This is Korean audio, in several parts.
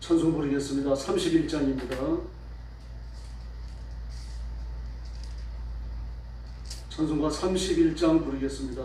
찬송 부르겠습니다. 31장입니다. 찬송가 31장 부르겠습니다.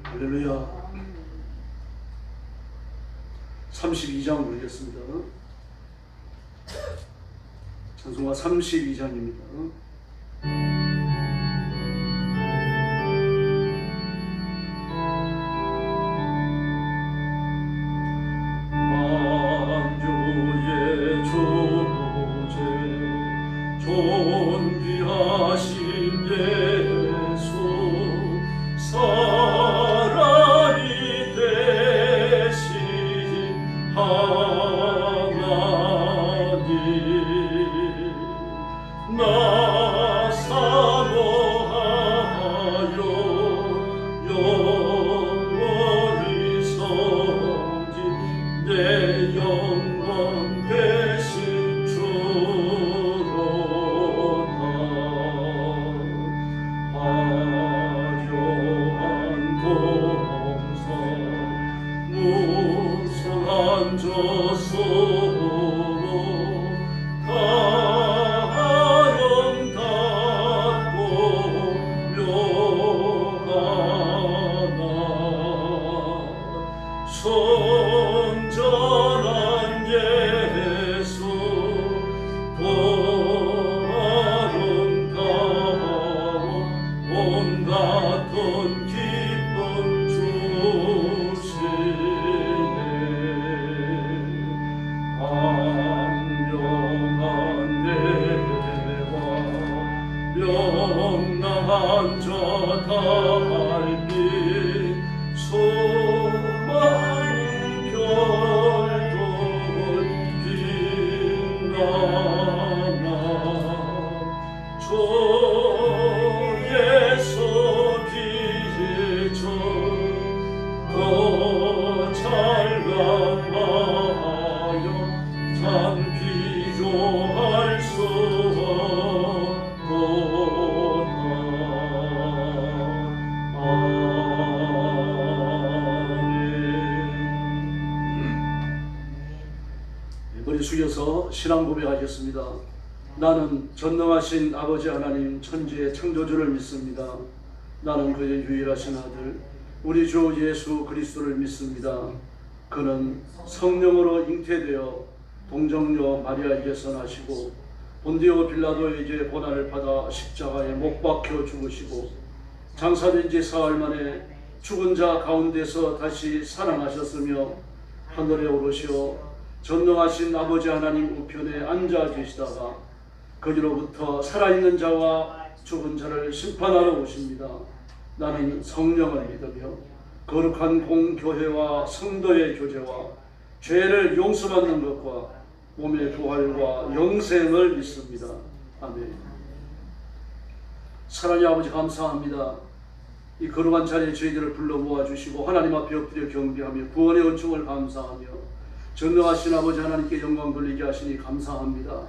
할렐루야. 32장 부르겠습니다. 찬송가 32장입니다. 우리 숙여서 신앙 고백하겠습니다. 나는 전능하신 아버지 하나님 천지의 창조주를 믿습니다. 나는 그의 유일하신 아들 우리 주 예수 그리스도를 믿습니다. 그는 성령으로 잉태되어 동정녀 마리아에게서 나시고 본디오 빌라도에게 고난을 받아 십자가에 못 박혀 죽으시고 장사된 지 사흘 만에 죽은 자 가운데서 다시 살아나셨으며 하늘에 오르시어 전능하신 아버지 하나님 우편에 앉아 계시다가 거기로부터 살아있는 자와 죽은 자를 심판하러 오십니다. 나는 성령을 믿으며 거룩한 공교회와 성도의 교제와 죄를 용서받는 것과 몸의 부활과 영생을 믿습니다. 아멘. 사랑의 아버지 감사합니다. 이 거룩한 자리에 저희들을 불러 모아주시고 하나님 앞에 엎드려 경배하며 구원의 은총을 감사하며 전능하신 아버지 하나님께 영광 돌리게 하시니 감사합니다.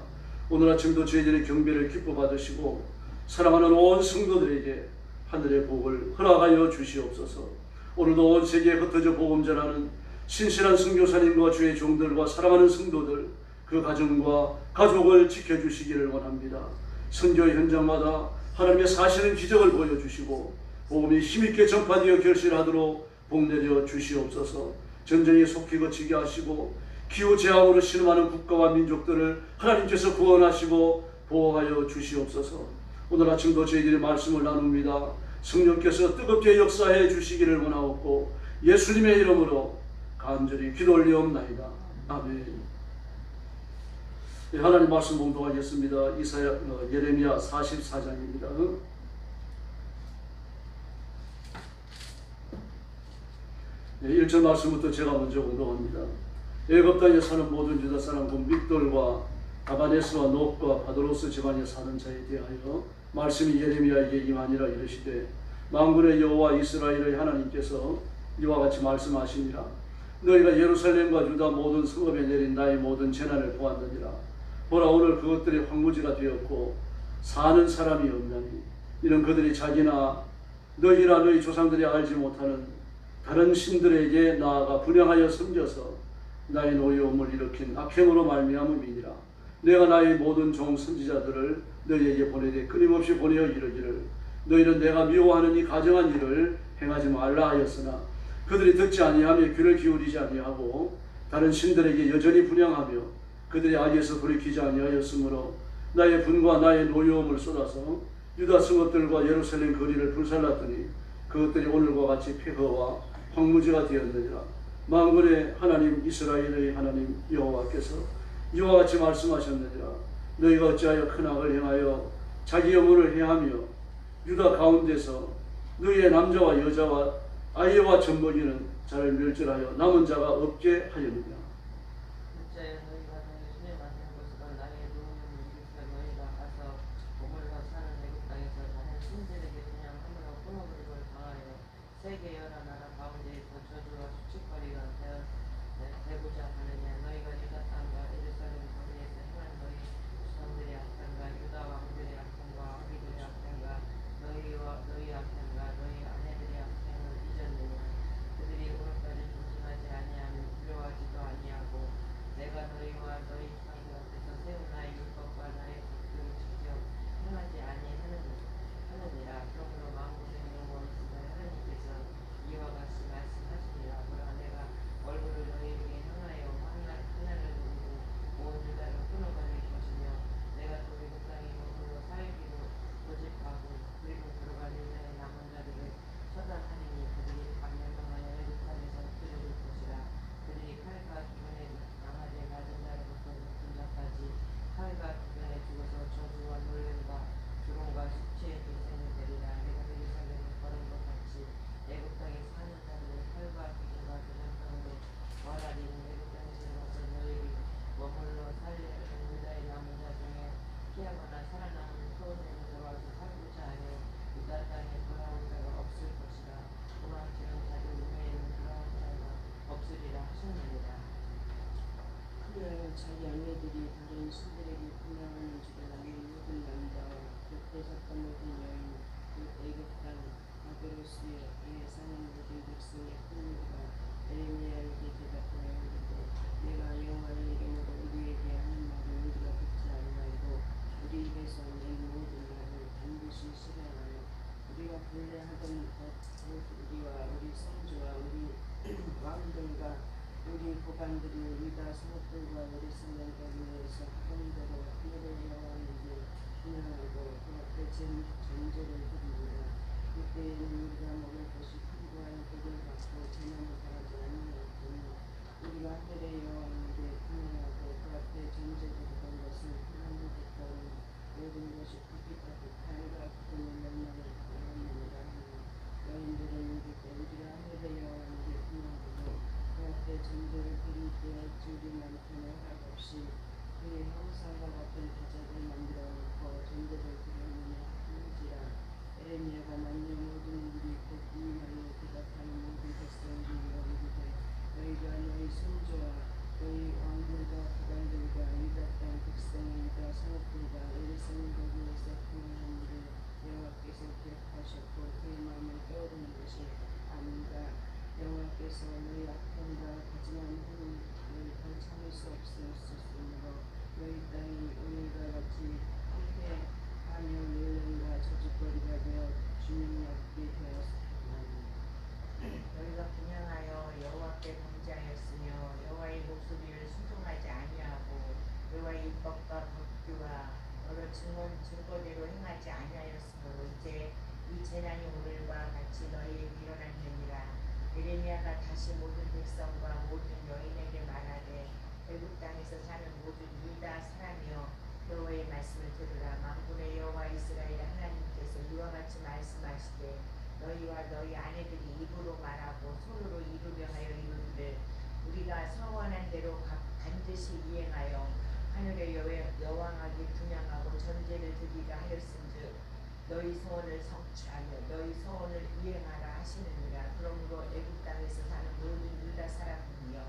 오늘 아침도 저희들의 경배를 기뻐 받으시고 사랑하는 온 성도들에게 하늘의 복을 허락하여 주시옵소서. 오늘도 온 세계에 흩어져 복음 전하는 신실한 선교사님과 주의 종들과 사랑하는 성도들 그 가정과 가족을 지켜주시기를 원합니다. 선교의 현장마다 하나님의 사실은 기적을 보여주시고 복음이 힘있게 전파되어 결실하도록 복내려 주시옵소서. 전쟁이 속히 거치게 하시고 기후재앙으로 신음하는 국가와 민족들을 하나님께서 구원하시고 보호하여 주시옵소서. 오늘 아침도 저희들이 말씀을 나눕니다. 성령께서 뜨겁게 역사해 주시기를 원하옵고 예수님의 이름으로 간절히 기도 올리옵나이다. 아멘. 네, 하나님 말씀 봉독하겠습니다. 예레미야 44장입니다. 네, 1절 말씀부터 제가 먼저 봉독합니다. 애굽 땅에 사는 모든 유다 사람 곧 믹돌과 다바네스와 놋과 바드로스 집안에 사는 자에 대하여 말씀이 예레미야에게 임하니라. 이르시되 만군의 여호와 이스라엘의 하나님께서 이와 같이 말씀하시니라. 너희가 예루살렘과 유다 모든 성읍에 내린 나의 모든 재난을 보았느니라. 보라, 오늘 그것들이 황무지가 되었고 사는 사람이 없나니 이는 그들이 자기나 너희나 너희 조상들이 알지 못하는 다른 신들에게 나아가 분향하여 섬겨서 나의 노여움을 일으킨 악행으로 말미암음이니라. 내가 나의 모든 종 선지자들을 너희에게 보내되 끊임없이 보내어 이르기를 너희는 내가 미워하는 이 가정한 일을 행하지 말라 하였으나 그들이 듣지 아니하며 귀를 기울이지 아니하고 다른 신들에게 여전히 분향하며 그들의 악에서 돌이키지 아니하였으므로 나의 분과 나의 노여움을 쏟아서 유다 성읍들과 예루살렘 거리를 불살랐더니 그것들이 오늘과 같이 폐허와 황무지가 되었느니라. 만군의 하나님 이스라엘의 하나님 여호와께서 이와 같이 말씀하셨느니라. 너희가 어찌하여 큰 악을 행하여 자기 영혼을 해하며 유다 가운데서 너희의 남자와 여자와 아이와 젖먹이는 자를 멸절하여 남은 자가 없게 하였느냐. 세계 여러 나라 가운데에서 저주와 수치거리가 되고자 하느냐. 너희가 유다 땅과 예루살렘 거리에서 행한 너희 조상들의 악행과 유다 왕들의 악행과 아비들의 악행과 너희 악행과 너희 아내들의 악행을 잊었느냐. 그들이 오늘까지 조심하지 아니하며 두려워하지도 아니하고 내가 너희와 너희 자손 앞에서 세운 나의 율법과 나의 법도를 직접 행하지 아니하느니라. 그러므로 만군의 여호와 이스라엘 하나님께서 이와 같이 말씀하시니라. 보라, 내가 얼굴을 너희에게 향하여 하나를 두고 온 유다를 끊어버릴 것이며 내가 또 애굽 땅에 머물러 살기로 고집하고 그리고 들어간 유다의 남은 자들을 처단하리니 그들이 다 멸망하여 애굽 땅에서 엎드려질 것이라. 그들이 칼과 기근에 강하되 낮은 자로부터 높은 자까지 칼과 기근에 죽어서 저주와 놀림과 조롱과 수치의 대상이 되리라. 내가 예루살렘을 걸은 것 같이 애굽 땅에 사는 자들을 칼과 기근과 전염병으로 벌하리니 애굽 땅에서 와서 너희를 머물러 살려는 유다의 남은 자 중에 피하거나 살아남은 서원에는 들어와서 살고자 하여 유다 땅에 돌아온 자가 없을 것이라. 도망치는 자들 중에는 돌아온 자가 없으리라 하셨느니라. 그리하여 자기 아내들이 다른 신들에게 분향하는 줄을 아는 모든 남자와 곁에서 모든 여인 곧 애굽 땅 바드로스에 사는 모든 백성의 큰 무리가 예레미야에게 대답하여 이르되 내가 여호와의 이름으로 우리의 본래 하던 것 우리와 우리 선조와 우리 왕들과 우리 고관들이 유다 성읍들과 예루살렘과 위에서 하던 대로 하늘의 여호와에게 분양하고 그 앞에 전제를 드립니다. 그때에는 우리가 먹을 것이 풍부한 복을 받고 재난을 당하지 아니하였더니 우리가 하늘의 여호와에게 분양하고 그 앞에 전제드리던 것은 하나님 가까운 모든 것이 불빛과 불탄과 구름의 멸망을 당하느니라 하니 여인들은 이르되 우리가 하늘의 여호와에게 분양하고 그 앞에 전제를 드릴 때에 우리 남편의 허락 없이 그의 형상과 같은 기적을 만들어 놓고 전제를 드렸느냐 하는지라. 에레미야가 만일 모든 우리 곧 이 말로 대답하는 모든 백성들이 이르되 너희가 너희 손주와 너희 왕들과 국왕들과 유다 땅 백성의 유다 성읍들과 예루살렘 거기에서 행한 일을 여호와께서 기억하셨고 그의 마음에 떠오르는 것이 아닌가. 여호와께서 너희 악행과 가증한 행위를 더 참을 수 없으므로 너희 땅이 오늘과 같이 황폐하며 노령과 저주거리가 되어 주님이 없게 되었으니 너희가 분양하여 여호와께 범죄하였으며 여호와의 목소리를 순종하지 아니하고 여호와의 율법과 법규와 여러 증거대로 행하지 아니하였으므로 이제 이 재난이 오늘과 같이 너희에게 일어났느니라. 예레미야가 다시 모든 백성과 모든 여인에게 말하되 애굽 땅에서 사는 모든 유다 사람이여 여호와의 말씀을 들으라. 만군의 여호와 이스라엘 하나님께서 이와 같이 말씀하시되 너희와 너희 아내들이 입으로 말하고 손으로 이루려 하여 이르기를 우리가 서원한 대로 반드시 이행하여 하늘의 여왕에게 분양하고 전제를 드리라 하였은즉 너희 소원을 성취하며 너희 소원을 이행하라 하시느니라. 그러므로 애굽 땅에서 사는 모든 유다 사람이여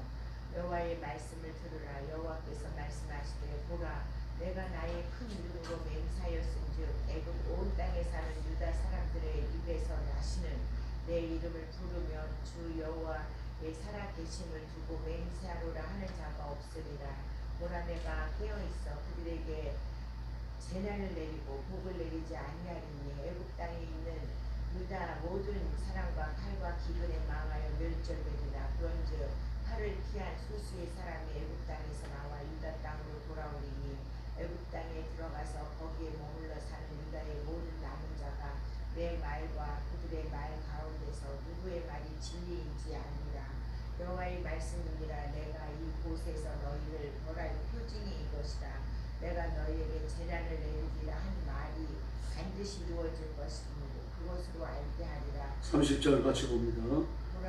여호와의 말씀을 들으라. 여호와께서 말씀하시되 보라 내가 나의 큰 이름으로 맹세하였은즉 애굽 온 땅에 사는 유다 사람들의 입에서 나시는 내 이름을 부르며 주 여호와의 살아계심을 두고 맹세하노라 하는 자가 없으리라. 보라 내가 깨어있어 그들에게 재난을 내리고 복을 내리지 아니하리니 애굽 땅에 있는 유다 모든 사람과 칼과 기근에 망하여 멸절되리라. 그런즉 칼을 피한 소수의 사람이 애굽 땅에서 나와 유다 땅으로 돌아오리니 애굽 땅에 들어가서 거기에 머물러 사는 유다의 모든 남은 자가 내 말과 그들의 말 가운데서 누구의 말이 진리인지 아니라. 여호와의 말씀이니라. 내가 이 곳에서 너희를 벌할 표징이 이것이다. 내가 너희에게 재난을 내리리라 한 말이 반드시 이루어질 것이므로 그것으로 알게 하리라. 30절 같이 봅니다.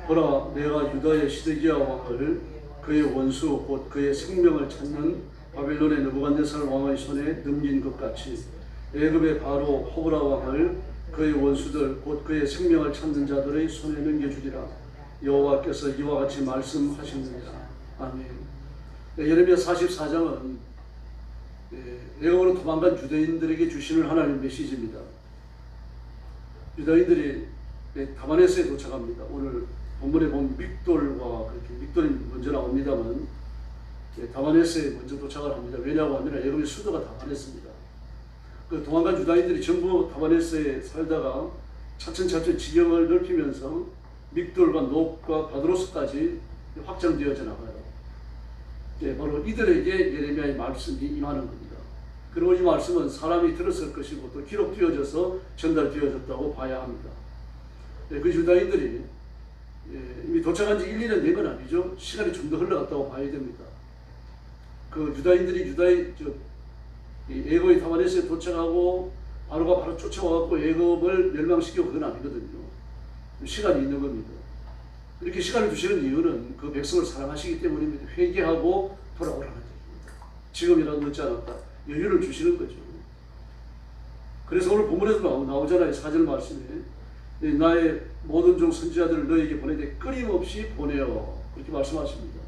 보라 내가 유다의 시드기야 왕을 그의 원수 곧 그의 생명을 찾는 바벨론의 느부갓네살 왕의 손에 넘긴 것 같이 애굽의 바로 호브라 왕을 그의 원수들 곧 그의 생명을 찾는 자들의 손에 넘겨주리라. 여호와께서 이와 같이 말씀하시느니라. 아멘. 예레미야 44장은 애굽으로 도망간 유대인들에게 주시는 하나님의 메시지입니다. 유다인들이 다마네스에 도착합니다. 오늘 본문에 보면 믹돌과 그렇게 믹돌이 먼저 나옵니다만 다마네스에 먼저 도착을 합니다. 왜냐고 하면 애굽의 수도가 다마네스입니다. 그 도망간 유다인들이 전부 다마네스에 살다가 차츰차츰 지경을 넓히면서 믹돌과 녹과 바드로스까지 확장되어져 나가요. 바로 이들에게 예레미야의 말씀이 임하는 겁니다. 그리고 이 말씀은 사람이 들었을 것이고 또 기록되어져서 전달되어졌다고 봐야 합니다. 그 유다인들이 이미 도착한 지 1, 2년 된 건 아니죠. 시간이 좀 더 흘러갔다고 봐야 됩니다. 그 유다인들이 애굽의 다마네스에 도착하고 바로가 바로 쫓아와갖고 애굽을 멸망시키고 그건 아니거든요. 시간이 있는 겁니다. 이렇게 시간을 주시는 이유는 그 백성을 사랑하시기 때문입니다. 회개하고 돌아오라는 얘기입니다. 지금이라도 늦지 않았다. 여유를 주시는 거죠. 그래서 오늘 본문에도 나오잖아요. 4절 말씀에 나의 모든 종 선지자들을 너에게 보내되 끊임없이 보내어 그렇게 말씀하십니다.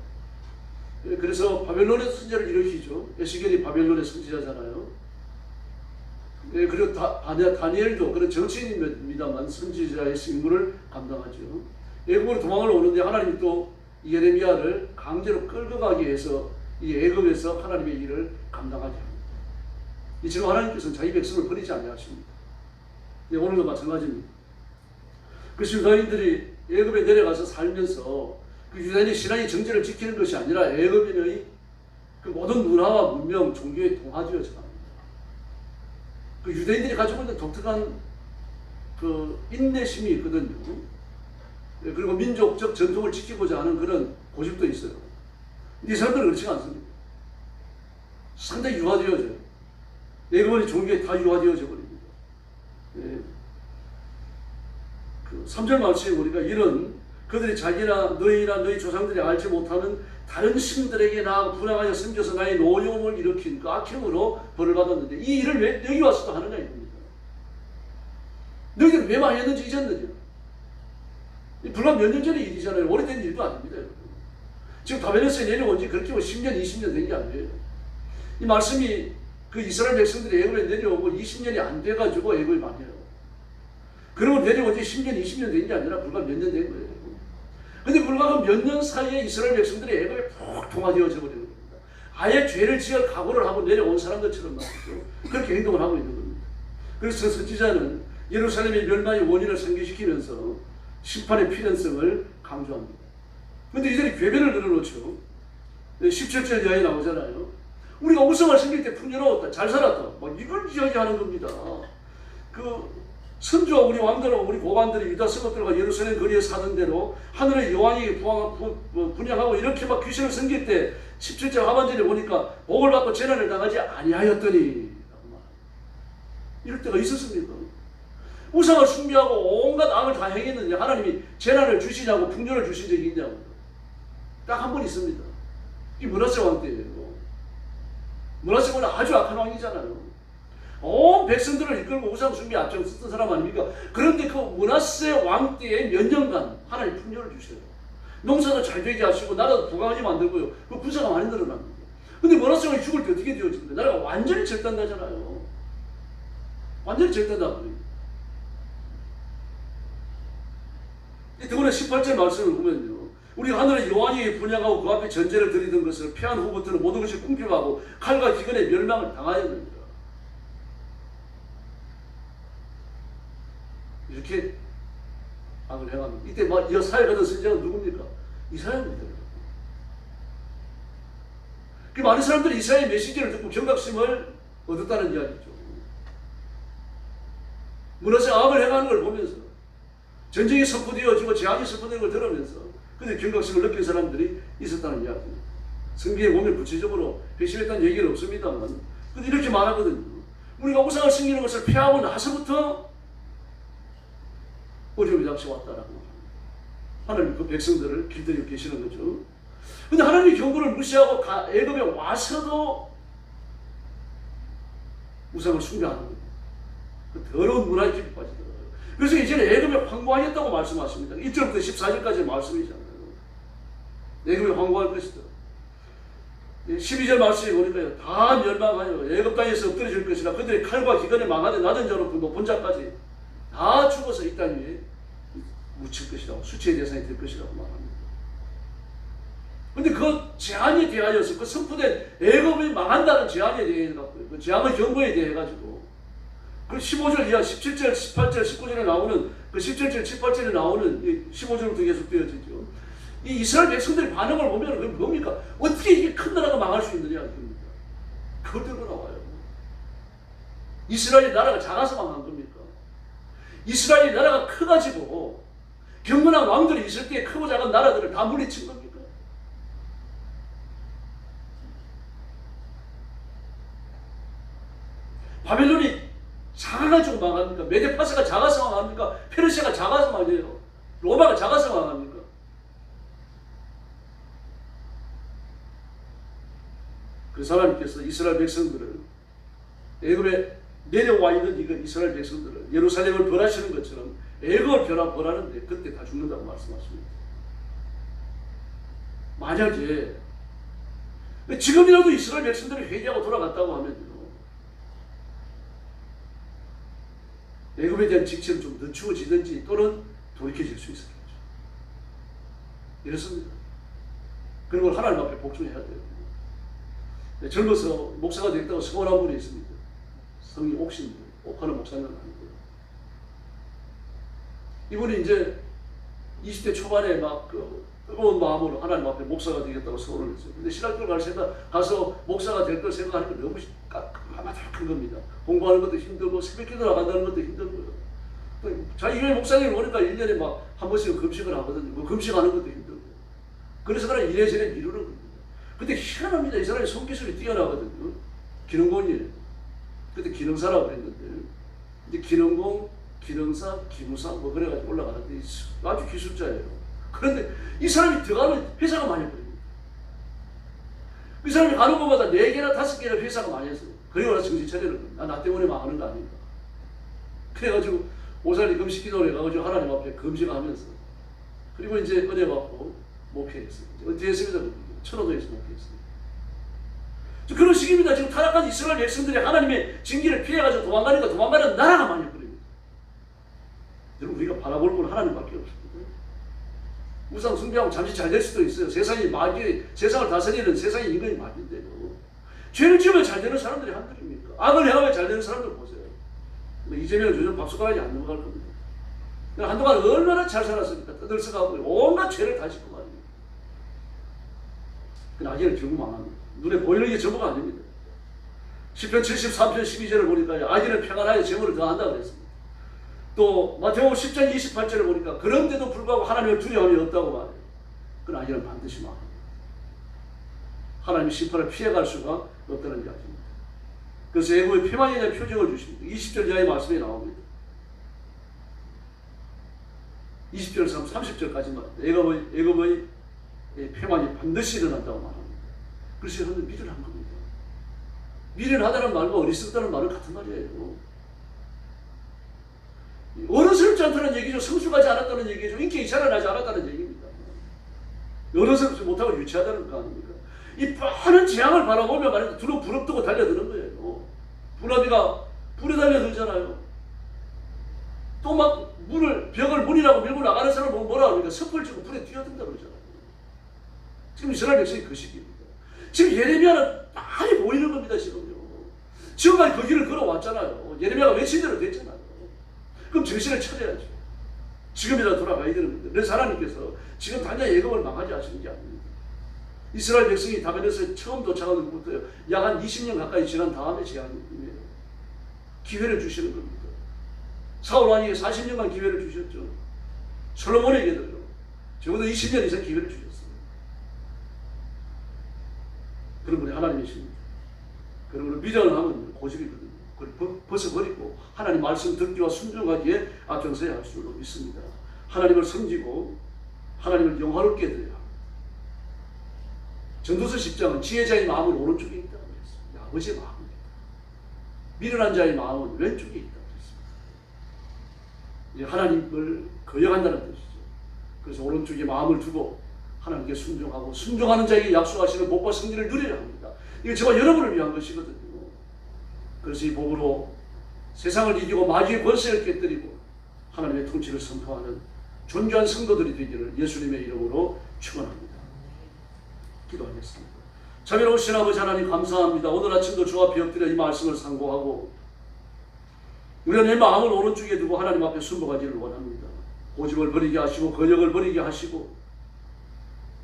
그래서 바벨론의 선지자를 일으키죠. 에스겔이 바벨론의 선지자잖아요. 그리고 다니엘도 그런 정치인입니다만 선지자의 임무를 감당하죠. 애굽으로 도망을 오는데 하나님이 또 예레미야를 강제로 끌고 가기 위해서 이 애굽에서 하나님의 일을 감당하게 합니다. 지금 하나님께서는 자기 백성을 버리지 아니하십니다. 오늘도 마찬가지입니다. 그 유다인들이 애굽에 내려가서 살면서 그 유다인의 신앙의 정제를 지키는 것이 아니라 애굽인의 그 모든 문화와 문명, 종교에 동화되어져 갑니다. 그 유대인들이 가지고 있는 독특한 그 인내심이 있거든요. 그리고 민족적 전통을 지키고자 하는 그런 고집도 있어요. 근데 이 사람들은 그렇지 않습니다. 상당히 유화되어져요. 애굽의 종교에 다 유화되어져 버립니다. 예. 그 3절 말씀에 보니까 이런 그들이 자기나 너희나 너희 조상들이 알지 못하는 다른 신들에게 나아가 분양하여 섬겨서 나의 노여움을 일으킨 그 악행으로 벌을 받았는데 이 일을 왜 여기 와서도 하느냐 이겁니다. 너희들은 왜 많이 했는지 잊었느냐. 불과 몇 년 전의 일이잖아요. 오래된 일도 아닙니다. 지금 다베네스에 내려온 지 그렇게 10년, 20년 된 게 아니에요. 이 말씀이 그 이스라엘 백성들이 애굽에 내려오고 20년이 안 돼가지고 애굽이 많이 해요. 그러고 내려온 지 10년, 20년 된 게 아니라 불과 몇 년 된 거예요. 근데 불과 몇 년 사이에 이스라엘 백성들이 애굽에 푹 동화되어져 버리는 겁니다. 아예 죄를 지을 각오를 하고 내려온 사람들처럼 말이죠. 그렇게 행동을 하고 있는 겁니다. 그래서 선지자는 예루살렘의 멸망의 원인을 상기시키면서 심판의 필연성을 강조합니다. 근데 이들이 궤변을 늘어놓죠. 17절 이하에 나오잖아요. 우리가 우상을 섬길 때 풍요로웠다, 잘 살았다, 막 이걸 이야기하는 겁니다. 그 선조와 우리 왕들과 우리 고관들이 유다 성읍들과 예루살렘 거리에 사는 대로 하늘의 여왕에게 분양하고 이렇게 막 귀신을 섬길 때 17절 하반절에 보니까 복을 받고 재난을 당하지 아니하였더니 이럴 때가 있었습니까? 우상을 숭배하고 온갖 악을 다 행했는데 하나님이 재난을 주시냐고 풍요를 주신 적이 있냐고. 딱 한 번 있습니다. 이 므낫세 왕 때예요. 므낫세 왕은 아주 악한 왕이잖아요. 온 백성들을 이끌고 우상 숭배 앞장섰던 사람 아닙니까? 그런데 그 므낫세 왕 때에 몇 년간 하나님 풍요를 주셔요. 농사도 잘 되게 하시고 나라도 부강하게 만들고요. 그 군사가 많이 늘어납니다. 근데 므낫세 왕이 죽을 때 어떻게 되어집니까? 나라가 완전히 절단나잖아요. 완전히 절단나버려요. 더구나 18절 말씀을 보면요. 우리 하늘의 여호와에게 분양하고 그 앞에 전제를 드리던 것을 패한 후부터는 모든 것이 궁핍하고 칼과 기근에 멸망을 당하였느니라. 이렇게 악을 행합니다. 이때 막 여사에 가던 선지자가 누굽니까? 이사야입니다. 그 많은 사람들이 이사야의 메시지를 듣고 경각심을 얻었다는 이야기죠. 므낫세 악을 행하는 걸 보면서 전쟁이 선포되어지고 재앙이 선포되는 걸 들으면서 근데 경각심을 느낀 사람들이 있었다는 이야기입니다. 성경에 보면 구체적으로 회심했다는 얘기는 없습니다만 근데 이렇게 말하거든요. 우리가 우상을 섬기는 것을 폐하고 나서부터 어려움이 닥쳐왔다라고 합니다. 하나님 그 백성들을 길들이고 계시는 거죠. 근데 하나님의 경고를 무시하고 애굽에 와서도 우상을 숭배하는 거예요. 그 더러운 문화에 깊이 빠지더라고요. 그래서 이제는 애굽에 황무하겠다고 말씀하십니다. 1절부터 14절까지 말씀이잖아요. 애굽에 황무할 것이다. 12절 말씀에 보니까요. 다 멸망하여 애굽 땅에서 엎드려질 것이라 그들의 칼과 기근에 망하되 낮은 자로부터 높은 자까지 다 죽어서 이 땅 위에 묻힐 것이라고 수치의 대상이 될 것이라고 말합니다. 그런데 그 재앙에 대하여서 그 선포된 애굽이 망한다는 재앙에 대해 갖고요. 그 재앙의 경고에 대해 가지고 그 15절 이하 17절, 18절, 19절에 나오는 그 17절, 18절에 나오는 15절부터 계속 되어지죠. 이 이스라엘 백성들의 반응을 보면 그게 뭡니까? 어떻게 이게 큰 나라가 망할 수 있느냐 이겁니다. 그걸 들고 나와요. 이스라엘 나라가 작아서 망한 겁니까? 이스라엘 나라가 커가지고 경건한 왕들이 있을 때 크고 작은 나라들을 다 물리친 겁니까? 바벨론이 작아가지고 망합니까? 메데파스가 작아서 망합니까? 페르시아가 작아서 망해요. 로마가 작아서 망합니까? 그래서 하나님께서 이스라엘 백성들을 애굽에 내려와 있는 이거 이스라엘 백성들을 예루살렘을 벌하시는 것처럼 애굽을 벌하는데 그때 다 죽는다고 말씀하십니다. 만약에 지금이라도 이스라엘 백성들이 회개하고 돌아갔다고 하면요. 애굽에 대한 징치는 좀 늦추어지든지 또는 돌이켜질 수 있었겠죠. 이렇습니다. 그런 걸 하나님 앞에 복종해야 돼요. 젊어서 목사가 되겠다고 서원한 분이 있습니다. 성이 옥신데 옥하는 목사는 아니고요. 이분이 이제 20대 초반에 막 그 뜨거운 마음으로 하나님 앞에 목사가 되겠다고 소원을 했어요. 근데 신학교 갈 생각, 가서 목사가 될 걸 생각하니까 너무 까마득한 겁니다. 공부하는 것도 힘들고 새벽기도 나간다는 것도 힘들고요. 또 자기 교회 목사님이 오니까 1년에 막 한 번씩 금식을 하거든요. 뭐 금식하는 것도 힘들고. 그래서 그냥 이래저래 미루는 겁니다. 근데 희한합니다. 이 사람이 손기술이 뛰어나거든요. 기능공이에요. 그때 기능사라고 했는데 이제 기능공, 기능사, 기무사 뭐 그래가지고 올라가는데 아주 기술자예요. 그런데 이 사람이 들어가면 회사가 많이 벌립니다. 이 사람이 가는 것마다 4개나 5개나 회사가 많이 했어요. 그리고 나서 정신 차리는 겁니다. 나 때문에 망하는 거 아닌가. 그래가지고 오살이 금식 기도를 해가지고 하나님 앞에 금식하면서 그리고 이제 은혜 받고 목회했어요. 어디 했습니다? 천호도에서 목회했어요. 그런 식입니다. 지금 타락한 이스라엘 백성들이 하나님의 징계를 피해가지고 도망가니까 도망가는 나라가 많이 벌립니다. 여러분 우리가 바라볼 건 하나님밖에 없습니다. 우상 숭배하고 잠시 잘 될 수도 있어요. 세상이 마귀, 세상을 다스리는 세상의 임금이 마귀인데요. 죄를 지으면 잘 되는 사람들이 한둘입니까? 악을 행하면 잘 되는 사람들 보세요. 이재명은 요즘 박수가락이 안 넘어갈 겁니다. 한동안 얼마나 잘 살았습니까? 떠들썩하고 온갖 죄를 다 짓고 말입니다. 나중에는 결국 망합니다. 눈에 보이는 게 전부가 아닙니다. 시편 73편 12절을 보니까 아기는 평안하여 재물을 더한다고 그랬습니다. 또 마태복음 10장 28절을 보니까 그런데도 불구하고 하나님을 두려움이 없다고 말해요. 그 아기는 반드시 망합니다. 하나님의 심판을 피해갈 수가 없다는 이야기입니다. 그래서 애굽의 폐만에 대한 표징을 주십니다. 20절 이하의 말씀이 나옵니다. 20절에서 30절까지만 애굽의 폐만이 반드시 일어난다고 말합니다. 그래서 여러분들 미련한 겁니다. 미련하다는 말과 어리석다는 말은 같은 말이에요. 어른스럽지 않다는 얘기죠. 성숙하지 않았다는 얘기죠. 인격이 자라나지 않았다는 얘기입니다. 어른스럽지 못하고 유치하다는 거 아닙니까? 이 많은 재앙을 바라보며 말해도 두루 부릅뜨고 달려드는 거예요. 부나비가 불에 달려들잖아요. 또 막 벽을 문이라고 밀고 나가는 사람을 보면 뭐라 그러니까 섭을 지고 불에 뛰어든다 그러잖아요. 지금 이스라엘 백성이 그 시기입니다. 지금 예레미야는 많이 보이는 겁니다. 지금요. 지금까지 그 길을 걸어왔잖아요. 예레미야가 외친 대로 됐잖아요. 그럼 정신을 차려야죠. 지금이라도 돌아가야 되는 겁니다. 그래서 하나님께서 지금 당장 애굽을 망하지 않으시는 게 아닙니다. 이스라엘 백성이 다메섹에 처음 도착하는 것부터요. 약 한 20년 가까이 지난 다음에 재앙이에요. 기회를 주시는 겁니다. 사울 왕에게 40년간 기회를 주셨죠. 솔로몬에게도요. 적어도 20년 이상 기회를 주셨어요. 그런 분이 하나님이십니다. 그러므로 미련을 하면 고집이거든요. 그걸 벗어버리고 하나님 말씀 듣기와 순종하기에 앞장서야 할 줄로 믿습니다. 하나님을 섬기고 하나님을 영화롭게 드려야 합니다. 전도서 10장은 지혜자의 마음은 오른쪽에 있다고 했습니다. 아버지의 마음입니다. 미련한 자의 마음은 왼쪽에 있다고 했습니다. 하나님을 거역한다는 뜻이죠. 그래서 오른쪽에 마음을 두고 하나님께 순종하고 순종하는 자에게 약속하시는 복과 승리를 누려야 합니다. 이게 저와 여러분을 위한 것이거든요. 그래서 이 복으로 세상을 이기고 마귀의 권세를 깨뜨리고 하나님의 통치를 선포하는 존귀한 성도들이 되기를 예수님의 이름으로 축원합니다. 기도하겠습니다. 자비로우신 아버지 하나님 감사합니다. 오늘 아침도 주 앞에 엎드려 이 말씀을 상고하고 우리가 내 마음을 오른쪽에 두고 하나님 앞에 순복하기를 원합니다. 고집을 버리게 하시고 거역을 버리게 하시고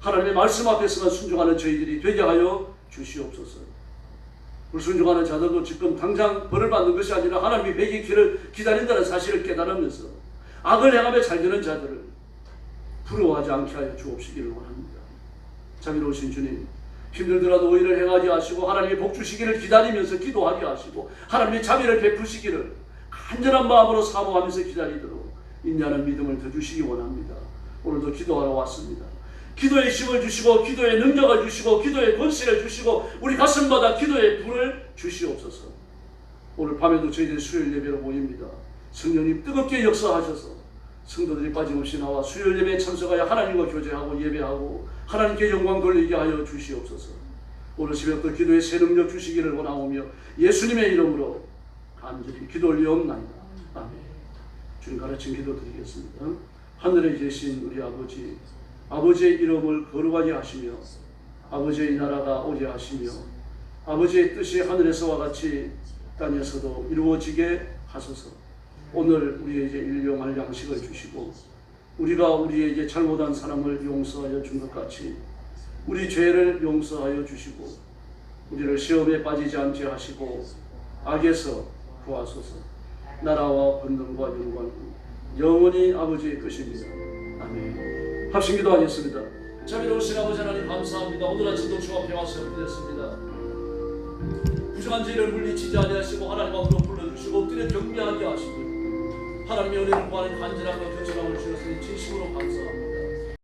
하나님의 말씀 앞에서만 순종하는 저희들이 되게 하여 주시옵소서. 불순종하는 자들도 지금 당장 벌을 받는 것이 아니라 하나님의 회개의 길을 기다린다는 사실을 깨달으면서 악을 행하며 잘 되는 자들을 부러워하지 않게 하여 주옵시기를 원합니다. 자비로우신 주님, 힘들더라도 의를 행하게 하시고 하나님의 복 주시기를 기다리면서 기도하게 하시고 하나님의 자비를 베푸시기를 간절한 마음으로 사모하면서 기다리도록 인자는 믿음을 더 주시기 원합니다. 오늘도 기도하러 왔습니다. 기도의 힘을 주시고 기도의 능력을 주시고 기도의 권세를 주시고 우리 가슴마다 기도의 불을 주시옵소서. 오늘 밤에도 저희들이 수요일 예배로 모입니다. 성령님 뜨겁게 역사하셔서 성도들이 빠짐없이 나와 수요일 예배에 참석하여 하나님과 교제하고 예배하고 하나님께 영광 돌리게 하여 주시옵소서. 오늘 새벽도 기도의 새 능력 주시기를 원하오며 예수님의 이름으로 간절히 기도 올리옵나이다. 아멘. 주님 가르친 기도 드리겠습니다. 하늘에 계신 우리 아버지, 아버지의 이름을 거룩하게 하시며 아버지의 나라가 오게 하시며 아버지의 뜻이 하늘에서와 같이 땅에서도 이루어지게 하소서. 오늘 우리에게 일용할 양식을 주시고 우리가 우리에게 잘못한 사람을 용서하여 준 것 같이 우리 죄를 용서하여 주시고 우리를 시험에 빠지지 않게 하시고 악에서 구하소서. 나라와 권능과 영광은 영원히 아버지의 것입니다. 아멘. 합심 기도하겠습니다. 자비로우신 아버지 하나님 감사합니다. 오늘 아침도 주 앞에 와서 엎드렸습니다. 부정한 죄를 물리치지 아니하시고 하나님 앞으로 불러주시고 엎드려 경배하게 하시고 하나님의 은혜를 구하는 간절함과 견성함을 주셨으니 진심으로 감사합니다.